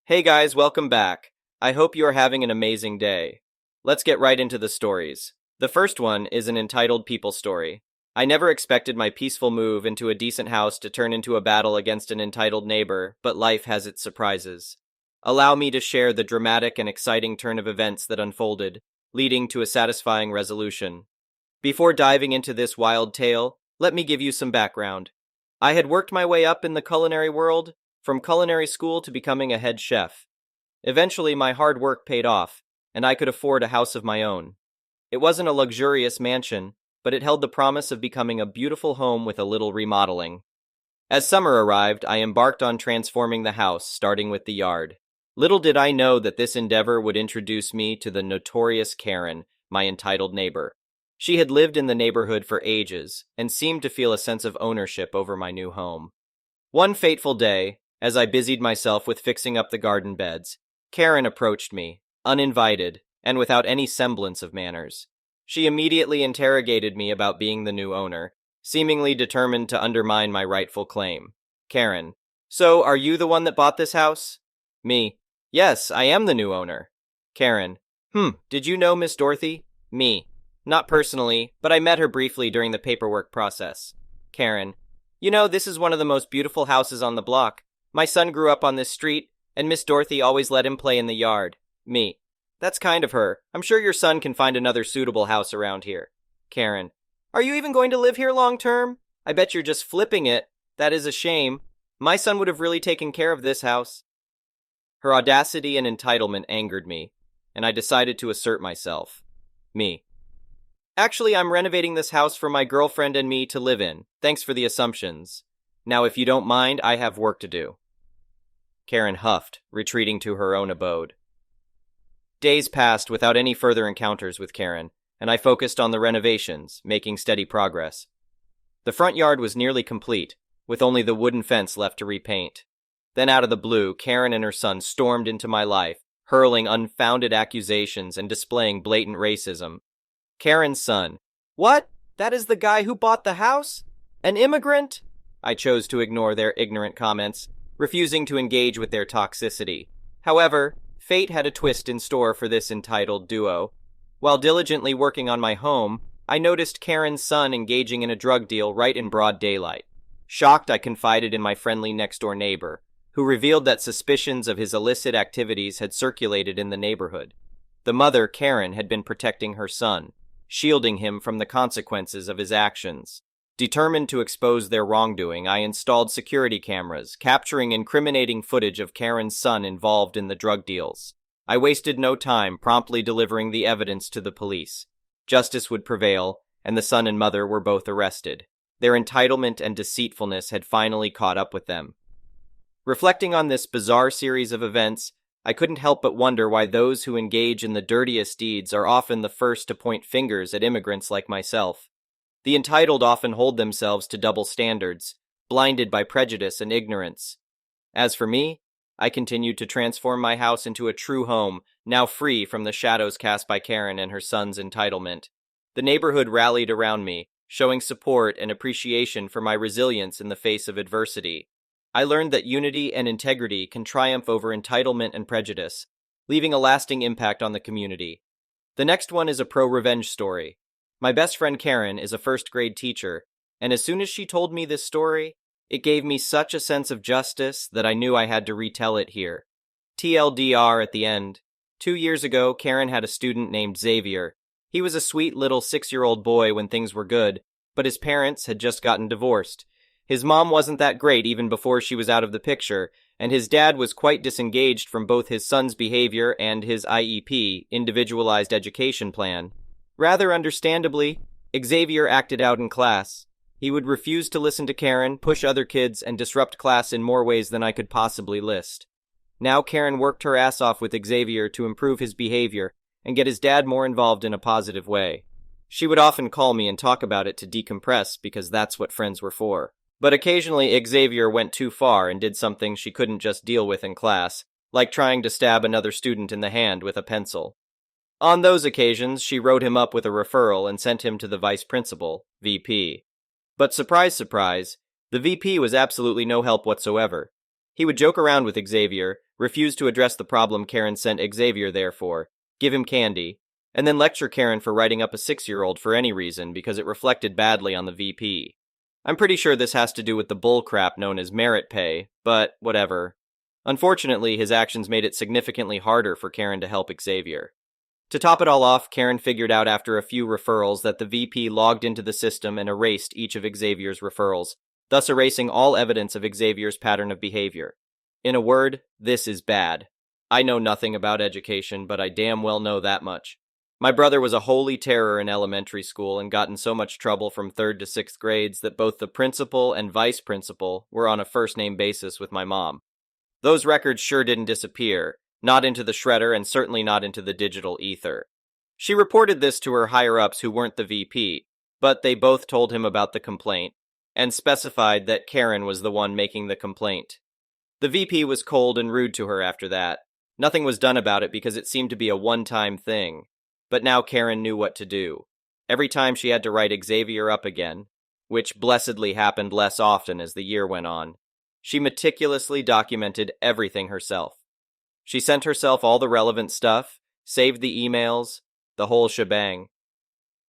Hey guys, welcome back. I hope you are having an amazing day. Let's get right into the stories. The first one is an entitled people story. I never expected my peaceful move into a decent house to turn into a battle against an entitled neighbor, but life has its surprises. Allow me to share the dramatic and exciting turn of events that unfolded, leading to a satisfying resolution. Before diving into this wild tale, let me give you some background. I had worked my way up in the culinary world, from culinary school to becoming a head chef. Eventually, my hard work paid off, and I could afford a house of my own. It wasn't a luxurious mansion, but it held the promise of becoming a beautiful home with a little remodeling. As summer arrived, I embarked on transforming the house, starting with the yard. Little did I know that this endeavor would introduce me to the notorious Karen, my entitled neighbor. She had lived in the neighborhood for ages, and seemed to feel a sense of ownership over my new home. One fateful day, as I busied myself with fixing up the garden beds, Karen approached me, uninvited, and without any semblance of manners. She immediately interrogated me about being the new owner, seemingly determined to undermine my rightful claim. Karen: "So, are you the one that bought this house?" Me: "Yes, I am the new owner." Karen: "Did you know Miss Dorothy?" Me: "Not personally, but I met her briefly during the paperwork process." Karen: "You know, this is one of the most beautiful houses on the block. My son grew up on this street, and Miss Dorothy always let him play in the yard." Me: "That's kind of her. I'm sure your son can find another suitable house around here." Karen: "Are you even going to live here long term? I bet you're just flipping it. That is a shame. My son would have really taken care of this house." Her audacity and entitlement angered me, and I decided to assert myself. Me: "Actually, I'm renovating this house for my girlfriend and me to live in. Thanks for the assumptions. Now, if you don't mind, I have work to do." Karen huffed, retreating to her own abode. Days passed without any further encounters with Karen, and I focused on the renovations, making steady progress. The front yard was nearly complete, with only the wooden fence left to repaint. Then out of the blue, Karen and her son stormed into my life, hurling unfounded accusations and displaying blatant racism. Karen's son: "What? That is the guy who bought the house? An immigrant?" I chose to ignore their ignorant comments, refusing to engage with their toxicity. However, fate had a twist in store for this entitled duo. While diligently working on my home, I noticed Karen's son engaging in a drug deal right in broad daylight. Shocked, I confided in my friendly next-door neighbor, who revealed that suspicions of his illicit activities had circulated in the neighborhood. The mother, Karen, had been protecting her son, shielding him from the consequences of his actions. Determined to expose their wrongdoing, I installed security cameras, capturing incriminating footage of Karen's son involved in the drug deals. I wasted no time promptly delivering the evidence to the police. Justice would prevail, and the son and mother were both arrested. Their entitlement and deceitfulness had finally caught up with them. Reflecting on this bizarre series of events, I couldn't help but wonder why those who engage in the dirtiest deeds are often the first to point fingers at immigrants like myself. The entitled often hold themselves to double standards, blinded by prejudice and ignorance. As for me, I continued to transform my house into a true home, now free from the shadows cast by Karen and her son's entitlement. The neighborhood rallied around me, showing support and appreciation for my resilience in the face of adversity. I learned that unity and integrity can triumph over entitlement and prejudice, leaving a lasting impact on the community. The next one is a pro-revenge story. My best friend Karen is a first-grade teacher, and as soon as she told me this story, it gave me such a sense of justice that I knew I had to retell it here. TLDR at the end. 2 years ago, Karen had a student named Xavier. He was a sweet little 6-year-old boy when things were good, but his parents had just gotten divorced. His mom wasn't that great even before she was out of the picture, and his dad was quite disengaged from both his son's behavior and his IEP, Individualized Education Plan. Rather understandably, Xavier acted out in class. He would refuse to listen to Karen, push other kids, and disrupt class in more ways than I could possibly list. Now Karen worked her ass off with Xavier to improve his behavior and get his dad more involved in a positive way. She would often call me and talk about it to decompress because that's what friends were for. But occasionally Xavier went too far and did something she couldn't just deal with in class, like trying to stab another student in the hand with a pencil. On those occasions, she wrote him up with a referral and sent him to the vice principal, VP. But surprise, surprise, the VP was absolutely no help whatsoever. He would joke around with Xavier, refuse to address the problem Karen sent Xavier there for, give him candy, and then lecture Karen for writing up a 6-year-old for any reason because it reflected badly on the VP. I'm pretty sure this has to do with the bullcrap known as merit pay, but whatever. Unfortunately, his actions made it significantly harder for Karen to help Xavier. To top it all off, Karen figured out after a few referrals that the VP logged into the system and erased each of Xavier's referrals, thus erasing all evidence of Xavier's pattern of behavior. In a word, this is bad. I know nothing about education, but I damn well know that much. My brother was a holy terror in elementary school and got in so much trouble from 3rd to 6th grades that both the principal and vice principal were on a first-name basis with my mom. Those records sure didn't disappear, not into the shredder and certainly not into the digital ether. She reported this to her higher-ups who weren't the VP, but they both told him about the complaint, and specified that Karen was the one making the complaint. The VP was cold and rude to her after that. Nothing was done about it because it seemed to be a one-time thing. But now Karen knew what to do. Every time she had to write Xavier up again, which blessedly happened less often as the year went on, she meticulously documented everything herself. She sent herself all the relevant stuff, saved the emails, the whole shebang.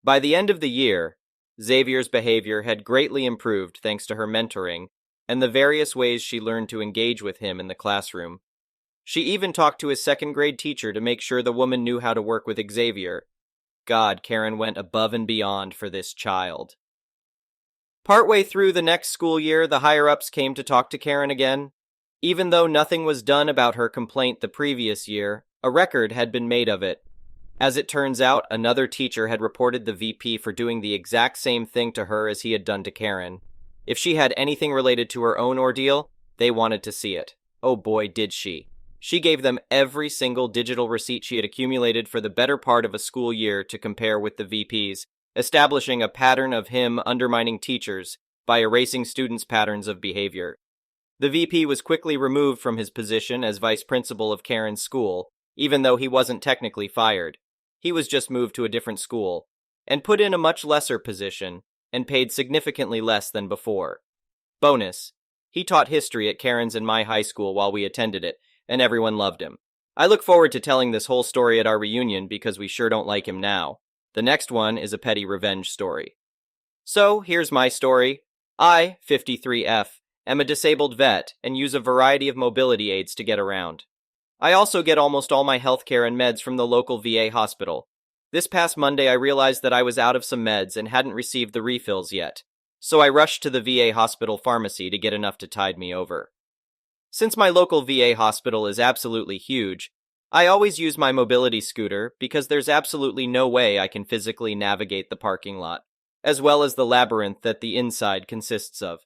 By the end of the year, Xavier's behavior had greatly improved thanks to her mentoring and the various ways she learned to engage with him in the classroom. She even talked to his 2nd grade teacher to make sure the woman knew how to work with Xavier. God, Karen went above and beyond for this child. Partway through the next school year, the higher-ups came to talk to Karen again. Even though nothing was done about her complaint the previous year, a record had been made of it. As it turns out, another teacher had reported the VP for doing the exact same thing to her as he had done to Karen. If she had anything related to her own ordeal, they wanted to see it. Oh boy, did she. She gave them every single digital receipt she had accumulated for the better part of a school year to compare with the VP's, establishing a pattern of him undermining teachers by erasing students' patterns of behavior. The VP was quickly removed from his position as vice principal of Karen's school, even though he wasn't technically fired. He was just moved to a different school, and put in a much lesser position, and paid significantly less than before. Bonus: he taught history at Karen's and my high school while we attended it, and everyone loved him. I look forward to telling this whole story at our reunion because we sure don't like him now. The next one is a petty revenge story. So, here's my story. I, 53F, am a disabled vet and use a variety of mobility aids to get around. I also get almost all my healthcare and meds from the local VA hospital. This past Monday I realized that I was out of some meds and hadn't received the refills yet, so I rushed to the VA hospital pharmacy to get enough to tide me over. Since my local VA hospital is absolutely huge, I always use my mobility scooter because there's absolutely no way I can physically navigate the parking lot, as well as the labyrinth that the inside consists of.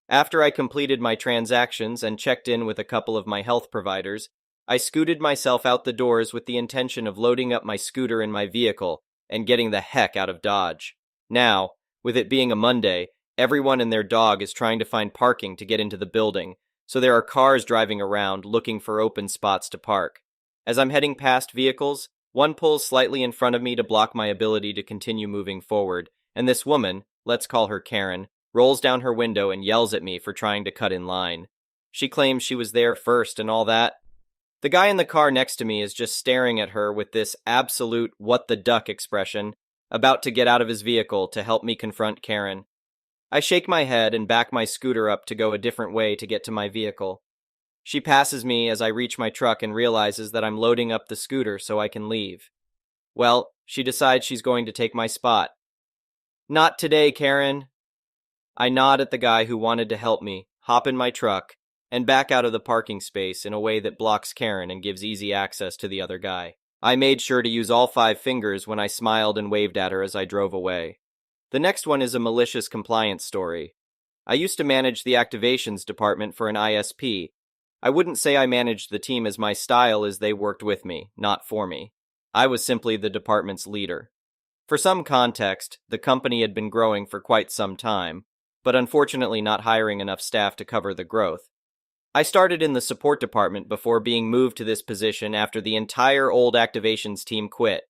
After I completed my transactions and checked in with a couple of my health providers, I scooted myself out the doors with the intention of loading up my scooter in my vehicle and getting the heck out of Dodge. Now, with it being a Monday, everyone and their dog is trying to find parking to get into the building, so there are cars driving around looking for open spots to park. As I'm heading past vehicles, one pulls slightly in front of me to block my ability to continue moving forward, and this woman, let's call her Karen, rolls down her window and yells at me for trying to cut in line. She claims she was there first and all that. The guy in the car next to me is just staring at her with this absolute what the duck expression, about to get out of his vehicle to help me confront Karen. I shake my head and back my scooter up to go a different way to get to my vehicle. She passes me as I reach my truck and realizes that I'm loading up the scooter so I can leave. Well, she decides she's going to take my spot. Not today, Karen. I nod at the guy who wanted to help me, hop in my truck, and back out of the parking space in a way that blocks Karen and gives easy access to the other guy. I made sure to use all 5 fingers when I smiled and waved at her as I drove away. The next one is a malicious compliance story. I used to manage the activations department for an ISP. I wouldn't say I managed the team as my style as they worked with me, not for me. I was simply the department's leader. For some context, the company had been growing for quite some time, but unfortunately not hiring enough staff to cover the growth. I started in the support department before being moved to this position after the entire old activations team quit.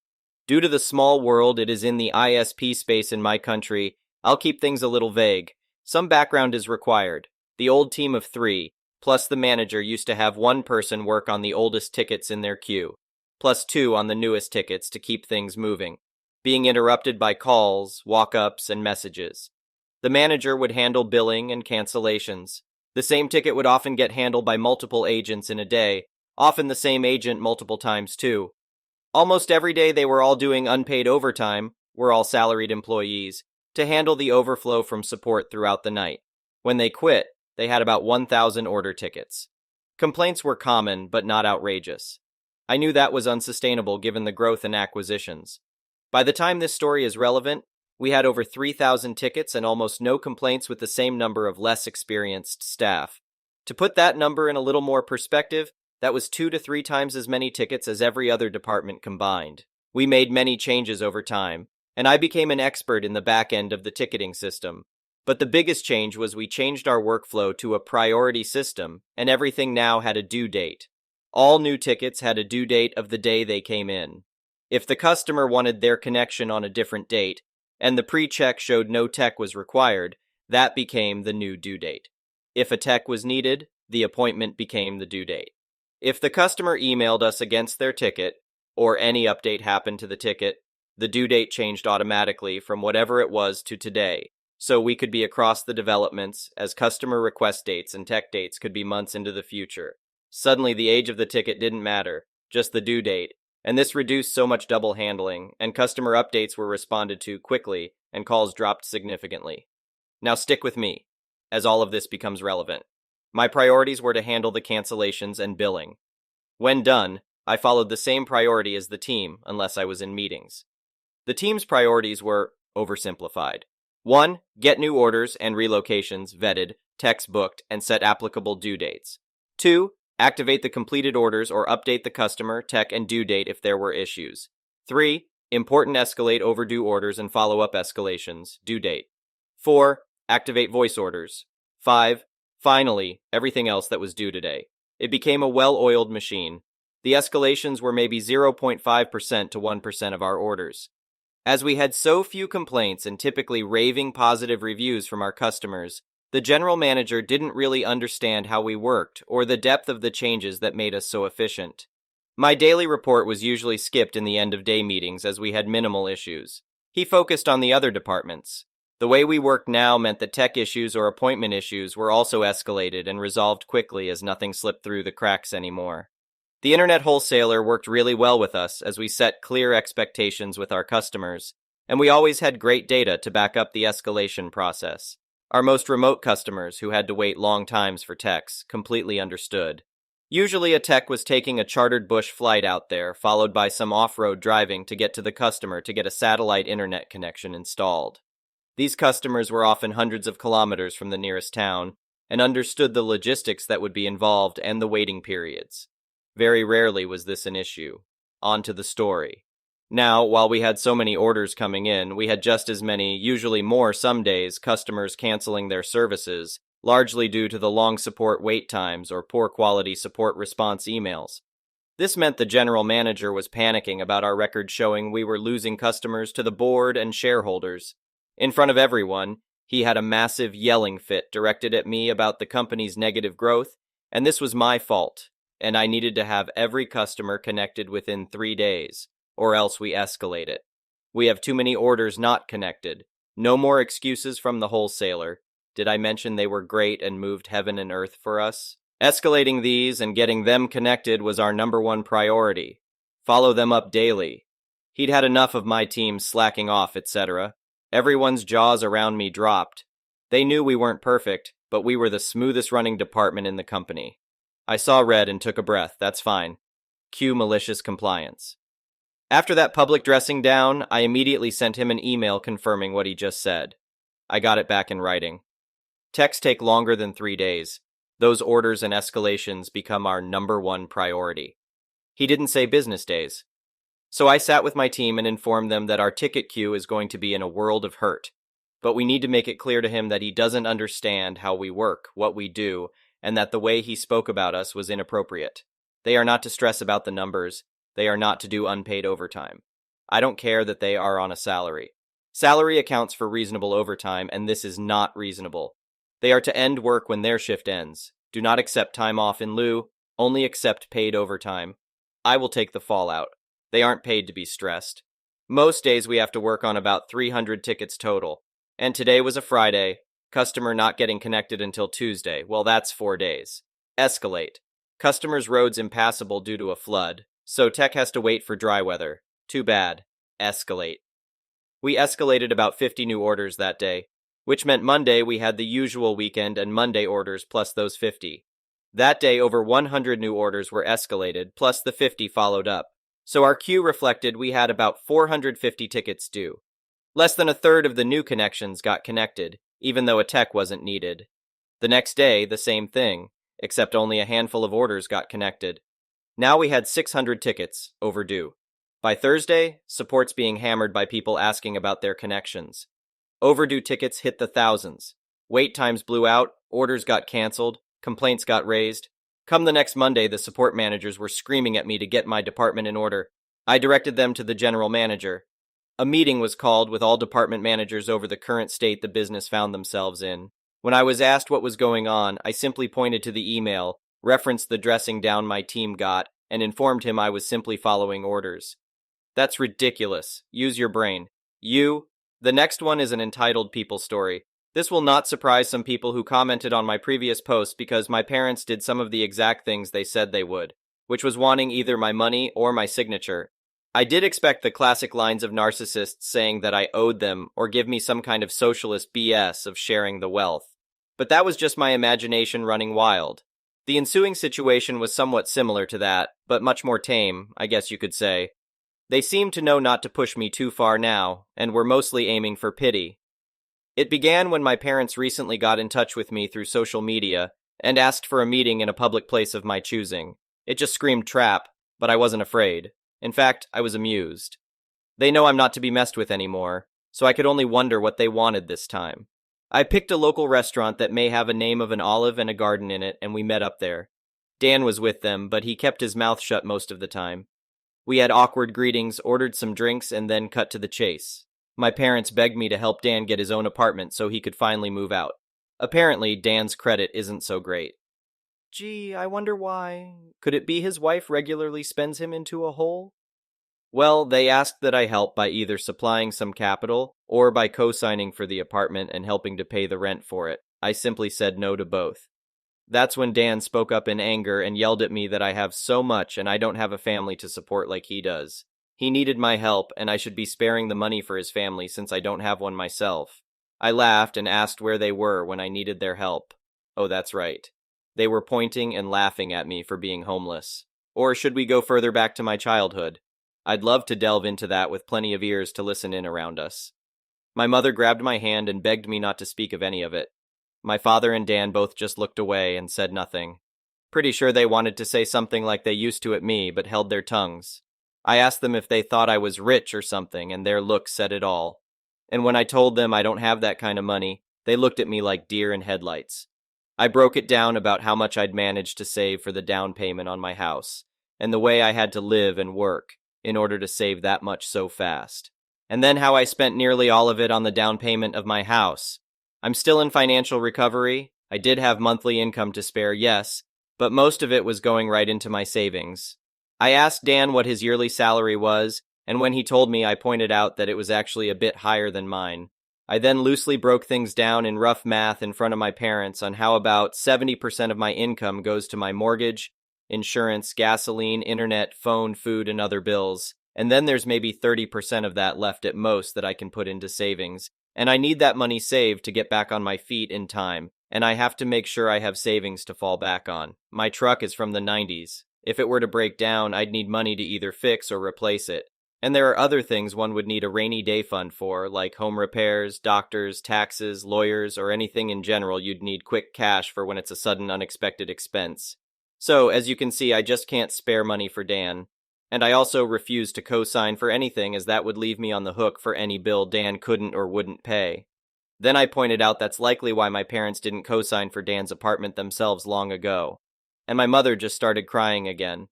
Due to the small world it is in the ISP space in my country, I'll keep things a little vague. Some background is required. The old team of 3, Plus, the manager used to have one person work on the oldest tickets in their queue, plus two on the newest tickets to keep things moving, being interrupted by calls, walk-ups, and messages. The manager would handle billing and cancellations. The same ticket would often get handled by multiple agents in a day, often the same agent multiple times too. Almost every day they were all doing unpaid overtime, we're all salaried employees, to handle the overflow from support throughout the night. When they quit, they had about 1,000 order tickets. Complaints were common, but not outrageous. I knew that was unsustainable given the growth in acquisitions. By the time this story is relevant, we had over 3,000 tickets and almost no complaints with the same number of less experienced staff. To put that number in a little more perspective, that was 2 to 3 times as many tickets as every other department combined. We made many changes over time, and I became an expert in the back end of the ticketing system. But the biggest change was we changed our workflow to a priority system, and everything now had a due date. All new tickets had a due date of the day they came in. If the customer wanted their connection on a different date, and the pre-check showed no tech was required, that became the new due date. If a tech was needed, the appointment became the due date. If the customer emailed us against their ticket, or any update happened to the ticket, the due date changed automatically from whatever it was to today, so we could be across the developments, as customer request dates and tech dates could be months into the future. Suddenly the age of the ticket didn't matter, just the due date, and this reduced so much double handling, and customer updates were responded to quickly, and calls dropped significantly. Now stick with me, as all of this becomes relevant. My priorities were to handle the cancellations and billing. When done, I followed the same priority as the team, unless I was in meetings. The team's priorities were oversimplified. 1. Get new orders and relocations vetted, techs booked, and set applicable due dates. 2. Activate the completed orders or update the customer, tech, and due date if there were issues. 3. Important escalate overdue orders and follow-up escalations, due date. 4. Activate voice orders. 5. Finally, everything else that was due today. It became a well-oiled machine. The escalations were maybe 0.5% to 1% of our orders. As we had so few complaints and typically raving positive reviews from our customers, the general manager didn't really understand how we worked or the depth of the changes that made us so efficient. My daily report was usually skipped in the end-of-day meetings as we had minimal issues. He focused on the other departments. The way we worked now meant that tech issues or appointment issues were also escalated and resolved quickly as nothing slipped through the cracks anymore. The internet wholesaler worked really well with us as we set clear expectations with our customers, and we always had great data to back up the escalation process. Our most remote customers, who had to wait long times for techs, completely understood. Usually a tech was taking a chartered bush flight out there, followed by some off-road driving to get to the customer to get a satellite internet connection installed. These customers were often hundreds of kilometers from the nearest town, and understood the logistics that would be involved and the waiting periods. Very rarely was this an issue. On to the story. Now, while we had so many orders coming in, we had just as many, usually more some days, customers canceling their services, largely due to the long support wait times or poor quality support response emails. This meant the general manager was panicking about our record showing we were losing customers to the board and shareholders. In front of everyone, he had a massive yelling fit directed at me about the company's negative growth, and this was my fault, and I needed to have every customer connected within 3 days. Or else we escalate it. We have too many orders not connected. No more excuses from the wholesaler. Did I mention they were great and moved heaven and earth for us? Escalating these and getting them connected was our #1 priority. Follow them up daily. He'd had enough of my team slacking off, etc. Everyone's jaws around me dropped. They knew we weren't perfect, but we were the smoothest running department in the company. I saw red and took a breath. That's fine. Cue malicious compliance. After that public dressing down, I immediately sent him an email confirming what he just said. I got it back in writing. Techs take longer than 3 days. Those orders and escalations become our #1 priority. He didn't say business days. So I sat with my team and informed them that our ticket queue is going to be in a world of hurt. But we need to make it clear to him that he doesn't understand how we work, what we do, and that the way he spoke about us was inappropriate. They are not to stress about the numbers. They are not to do unpaid overtime. I don't care that they are on a salary. Salary accounts for reasonable overtime, and this is not reasonable. They are to end work when their shift ends. Do not accept time off in lieu, only accept paid overtime. I will take the fallout. They aren't paid to be stressed. Most days we have to work on about 300 tickets total. And today was a Friday. Customer not getting connected until Tuesday. Well, that's 4 days. Escalate. Customer's roads impassable due to a flood, so tech has to wait for dry weather. Too bad. Escalate. We escalated about 50 new orders that day, which meant Monday we had the usual weekend and Monday orders plus those 50. That day over 100 new orders were escalated, plus the 50 followed up. So our queue reflected we had about 450 tickets due. Less than a third of the new connections got connected, even though a tech wasn't needed. The next day, the same thing, except only a handful of orders got connected. Now we had 600 tickets, overdue. By Thursday, support's being hammered by people asking about their connections. Overdue tickets hit the thousands. Wait times blew out, orders got canceled, complaints got raised. Come the next Monday, the support managers were screaming at me to get my department in order. I directed them to the general manager. A meeting was called with all department managers over the current state the business found themselves in. When I was asked what was going on, I simply pointed to the email, referenced the dressing down my team got, and informed him I was simply following orders. That's ridiculous. Use your brain. The next one is an entitled people story. This will not surprise some people who commented on my previous post because my parents did some of the exact things they said they would, which was wanting either my money or my signature. I did expect the classic lines of narcissists saying that I owed them or give me some kind of socialist BS of sharing the wealth. But that was just my imagination running wild. The ensuing situation was somewhat similar to that, but much more tame, I guess you could say. They seemed to know not to push me too far now, and were mostly aiming for pity. It began when my parents recently got in touch with me through social media and asked for a meeting in a public place of my choosing. It just screamed trap, but I wasn't afraid. In fact, I was amused. They know I'm not to be messed with anymore, so I could only wonder what they wanted this time. I picked a local restaurant that may have a name of an olive and a garden in it, and we met up there. Dan was with them, but he kept his mouth shut most of the time. We had awkward greetings, ordered some drinks, and then cut to the chase. My parents begged me to help Dan get his own apartment so he could finally move out. Apparently, Dan's credit isn't so great. Gee, I wonder why. Could it be his wife regularly spends him into a hole? Well, they asked that I help by either supplying some capital or by co-signing for the apartment and helping to pay the rent for it. I simply said no to both. That's when Dan spoke up in anger and yelled at me that I have so much and I don't have a family to support like he does. He needed my help, and I should be sparing the money for his family since I don't have one myself. I laughed and asked where they were when I needed their help. Oh, that's right. They were pointing and laughing at me for being homeless. Or should we go further back to my childhood? I'd love to delve into that with plenty of ears to listen in around us. My mother grabbed my hand and begged me not to speak of any of it. My father and Dan both just looked away and said nothing. Pretty sure they wanted to say something like they used to at me, but held their tongues. I asked them if they thought I was rich or something, and their look said it all. And when I told them I don't have that kind of money, they looked at me like deer in headlights. I broke it down about how much I'd managed to save for the down payment on my house, and the way I had to live and work in order to save that much so fast. And then how I spent nearly all of it on the down payment of my house. I'm still in financial recovery. I did have monthly income to spare, yes, but most of it was going right into my savings. I asked Dan what his yearly salary was, and when he told me, I pointed out that it was actually a bit higher than mine. I then loosely broke things down in rough math in front of my parents on how about 70% of my income goes to my mortgage, insurance, gasoline, internet, phone, food, and other bills, and then there's maybe 30% of that left at most that I can put into savings, and I need that money saved to get back on my feet in time, and I have to make sure I have savings to fall back on. My truck is from the 90s. If it were to break down, I'd need money to either fix or replace it. And there are other things one would need a rainy day fund for, like home repairs, doctors, taxes, lawyers, or anything in general you'd need quick cash for when it's a sudden unexpected expense. So, as you can see, I just can't spare money for Dan. And I also refuse to co-sign for anything as that would leave me on the hook for any bill Dan couldn't or wouldn't pay. Then I pointed out that's likely why my parents didn't co-sign for Dan's apartment themselves long ago. And my mother just started crying again.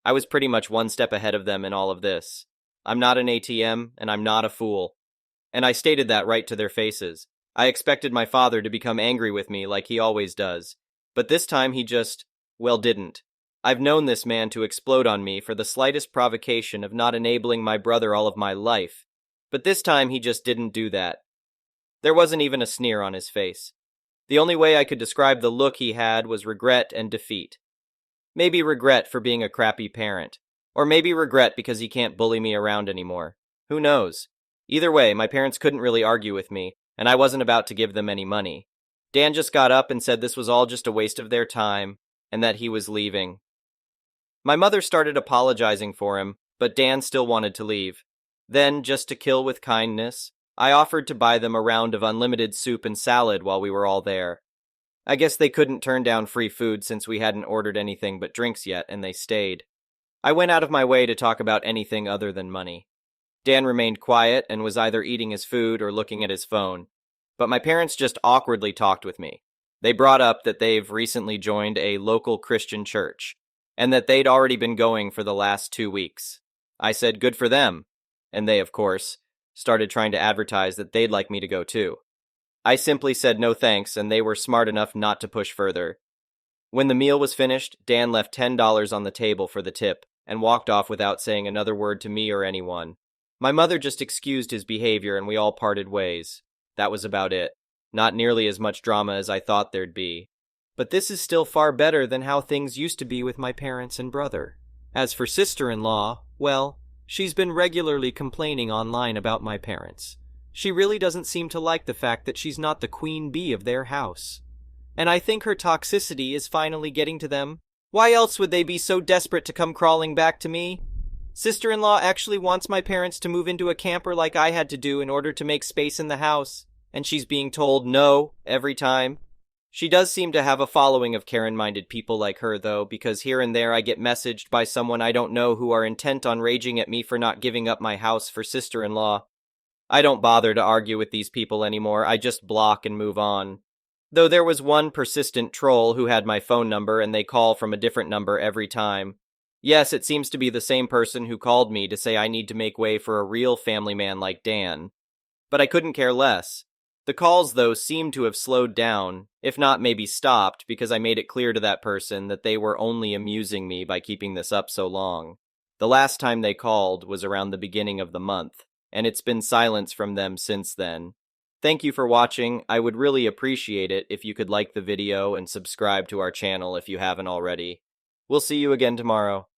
I was pretty much one step ahead of them in all of this. I'm not an ATM, and I'm not a fool. And I stated that right to their faces. I expected my father to become angry with me like he always does. But this time he just, well, didn't. I've known this man to explode on me for the slightest provocation of not enabling my brother all of my life, but this time he just didn't do that. There wasn't even a sneer on his face. The only way I could describe the look he had was regret and defeat. Maybe regret for being a crappy parent, or maybe regret because he can't bully me around anymore. Who knows? Either way, my parents couldn't really argue with me, and I wasn't about to give them any money. Dan just got up and said this was all just a waste of their time, and that he was leaving. My mother started apologizing for him, but Dan still wanted to leave. Then, just to kill with kindness, I offered to buy them a round of unlimited soup and salad while we were all there. I guess they couldn't turn down free food since we hadn't ordered anything but drinks yet, and they stayed. I went out of my way to talk about anything other than money. Dan remained quiet and was either eating his food or looking at his phone. But my parents just awkwardly talked with me. They brought up that they've recently joined a local Christian church, and that they'd already been going for the last 2 weeks. I said, good for them. And they, of course, started trying to advertise that they'd like me to go too. I simply said no thanks, and they were smart enough not to push further. When the meal was finished, Dan left $10 on the table for the tip, and walked off without saying another word to me or anyone. My mother just excused his behavior, and we all parted ways. That was about it. Not nearly as much drama as I thought there'd be. But this is still far better than how things used to be with my parents and brother. As for sister-in-law, well, she's been regularly complaining online about my parents. She really doesn't seem to like the fact that she's not the queen bee of their house. And I think her toxicity is finally getting to them. Why else would they be so desperate to come crawling back to me? Sister-in-law actually wants my parents to move into a camper like I had to do in order to make space in the house, and she's being told no every time. She does seem to have a following of Karen-minded people like her, though, because here and there I get messaged by someone I don't know who are intent on raging at me for not giving up my house for sister-in-law. I don't bother to argue with these people anymore, I just block and move on. Though there was one persistent troll who had my phone number and they call from a different number every time. Yes, it seems to be the same person who called me to say I need to make way for a real family man like Dan. But I couldn't care less. The calls, though, seemed to have slowed down, if not maybe stopped, because I made it clear to that person that they were only amusing me by keeping this up so long. The last time they called was around the beginning of the month, and it's been silence from them since then. Thank you for watching. I would really appreciate it if you could like the video and subscribe to our channel if you haven't already. We'll see you again tomorrow.